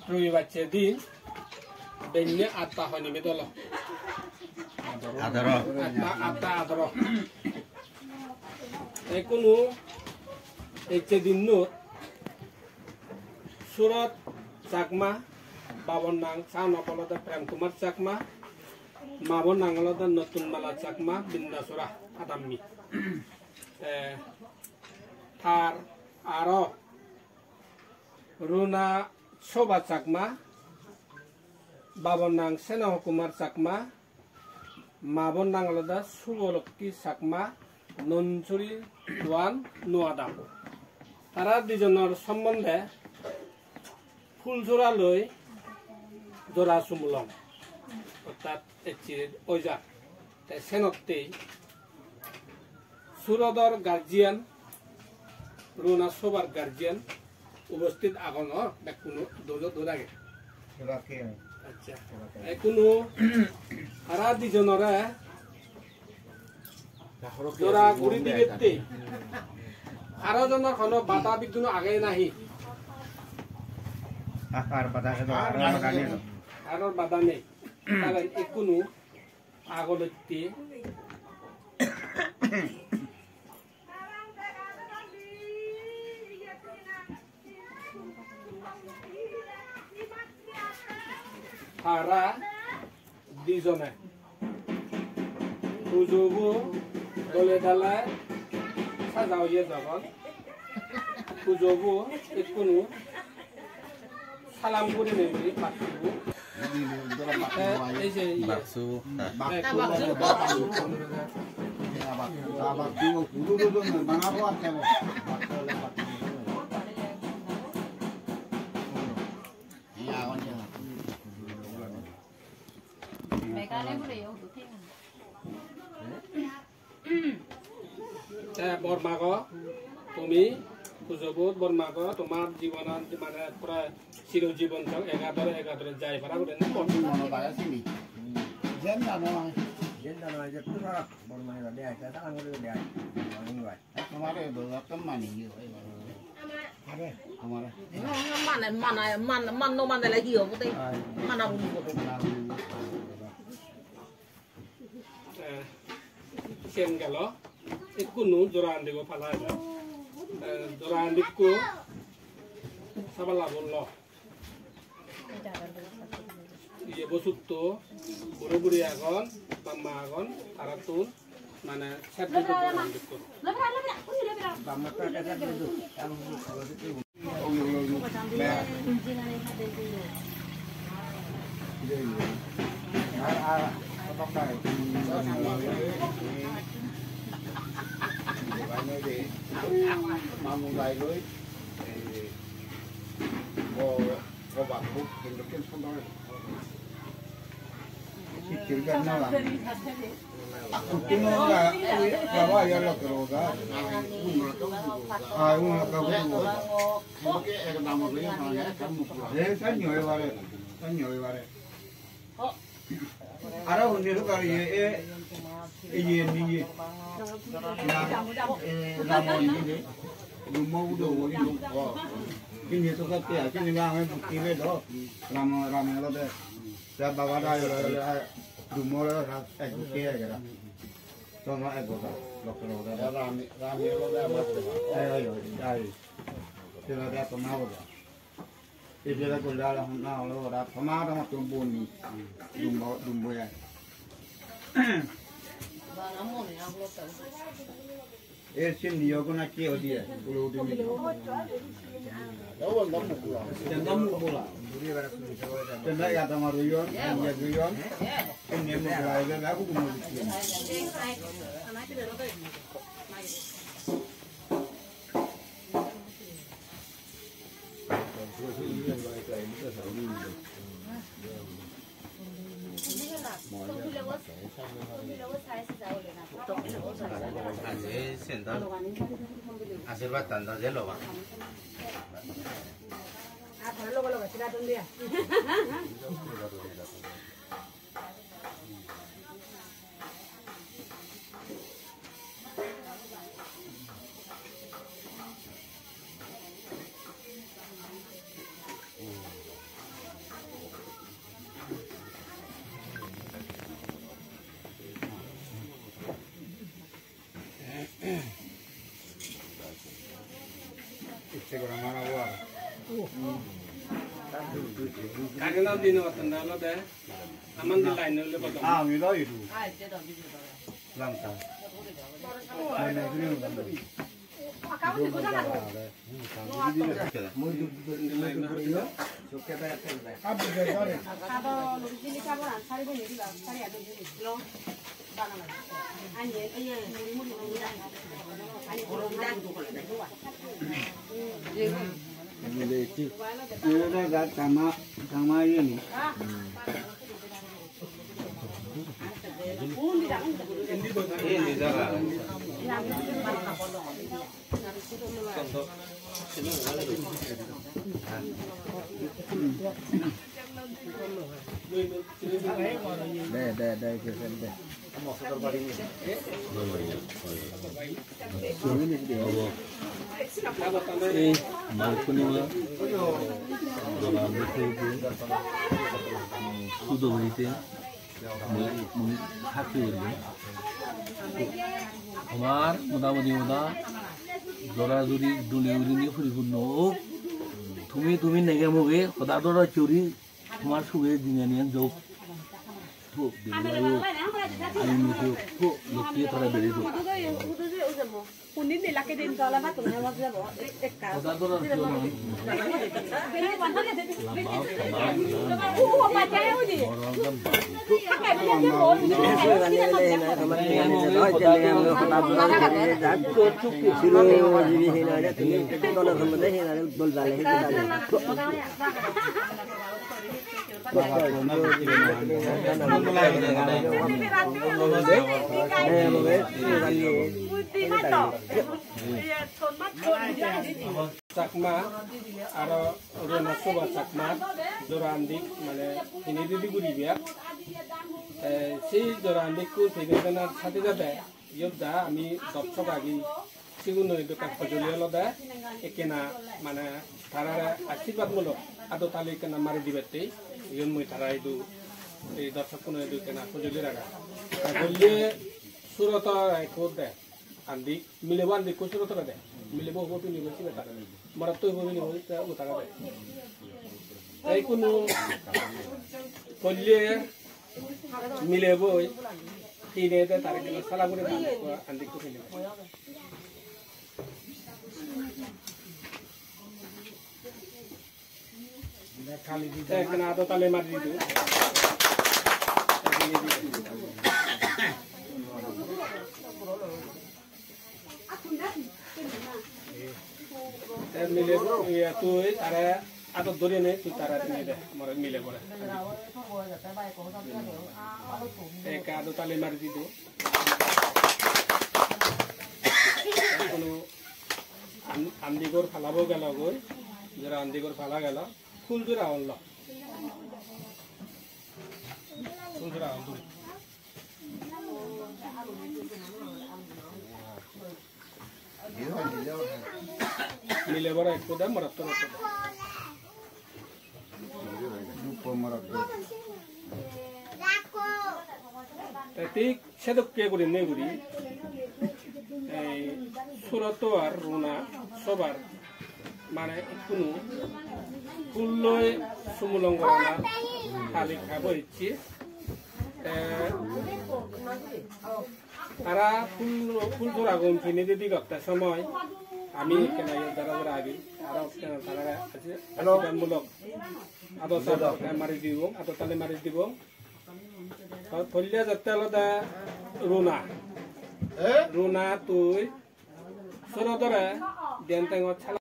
রবিবাচ্চে দিন বেন্যে আত্মা হয়নি বেদল আত্মা আদর কোনো এইচে দিন সুরত চাকমা বাবন নাং চা নকলতা প্রেম কুমার চাকমা মাবন নাঙলতা নতুন মালা চাকমা বিন্দাসুরা আদাম্মি থার আর রুনা শোভা চাকমা বাবন নাং সেনা কুমার চাকমা মাবন নাঙলতা শুভলক্ষ্মী চাকমা ননচুরি ওয়ান নোয়াদাম তারা দুজনের সম্বন্ধে ফুলজোড়া লই জোড়া চুমুলং অর্থাৎ ওইজা সেনতেই সুরদর গার্জিয়ান রুনা শোভার গার্জিয়ান উপস্থিত আগন কোনো দোজাগে আচ্ছা কোনো তারা দুজনরে জোড়া গুড়ি দিবে আরো জনের কোনো বাধা বিঘ্ন আগে নাহি আর বাধা নেই কারণ কোনো আগলতে তারা দুজনে পুজোবো দলে ডালায় সাজাও ইয়ে জগৎ পুজোবো কোনো সালাম করে নেবে পাঠিব এই যে বরমাগ তুমি পুজোবোধ বরমাগ তোমার জীবনত মানে প্রায় চিরজীবন এগাদরে যাই পারা করে সেন গেল কোনো জোড়া আন্দিব ফালা জোড়া আন্দিকো সাবালা বলল ইয়ে বসুত্ব বুড়ো বুড়ি আগন বাম্মা আগন তারা তোর মানে 마무라이 로이 뭐 바꾸 이렇게 손을 길게 나와 아쿠티노가 가와 연락으로가 아 이거 가고 이렇게 애가 나무를 하냐 내 산요에 말해 산요에 말해 알아 언니도 가리 예 니예 라모니 루모우도 오리도 근데 똑같아 근데 나는 기회도 라모라모로 돼 자 바바다 루모로 에고게 해라 저는 에고다 로크로다 라미로 돼 맞다 아유 제가 또 나오다 이제가 골라라 나오라 토마토 좀 보니 dumbo야 Esin dia kena kio dia, pulau demi. Jangan mula. Jangan kata maruyon, dia ruyon. Ini mulai lagi aku mau. Asyirwad tanda jelo ba. Lo que será un día. Karena di nomor tanda lo deh, aman di lain lo betul. Milo itu. Langka. Ini langka. Kamu di sana tuh. Kalau lu di sini kamu cari gue nih lah, cari ada di sini. Lo, mana lagi? Anjir, muri Ini dah sama ini. Ini jalan. আমার মোটামুটি জোড়াজুড়ি দুলি উলি পরিপূর্ণ হোক তুমি নেগে মুগে সদাদরা চুরি তোমার সুগে দিনে নিয়ে যোগ লক্ষ্মী তারা বেড়ে যোগ Kunin nila kay din kala ba tuloy wag na bo. সদাদরা Oo, patay mo di. Kay bilang mo. Sakma, aro rona soba sakma, jorandik, mane ini di guri biar. Si jorandik ku sini benar satu jabe, yaudah, kami dokter lagi. Siguno itu kan pejulia lo dah, ekena mana tarara akibat mulu, atau tali kena mari di bete, yun mui tarai itu, dokter kuno itu kena pejulia raga. Pejulia surata ikut deh. Andi milewan di kusur utara deh, milebo hobi nih masih betar, maratu hobi nih hobi utara deh. Tapi kuno kolye milebo ini deh tarik ke salah guna andi kusur ini. Kena atau tali mari itu. Milih ya tuh, ada atau duri nih tuh tarik ini deh, mau milih boleh. Atau tali mari itu. Kalau andigor falabo gala gor, jera andigor fala gala, full jera Allah. Full jera Allah. Milih bara ekor dah meratur itu. Tapi sedok ke guri ne guri. Suratoar runa sobar mana ikunu kulloi sumulonggorana kali kabo ichi. Tara full duragum kini di gakta samai. Ami kena yang darah beragi, arah kena tarara asiban mulok, atau sabar mari diwong, atau tali mari diwong. Kalau polia jatuh ada runa tuh, surat orang dia tengok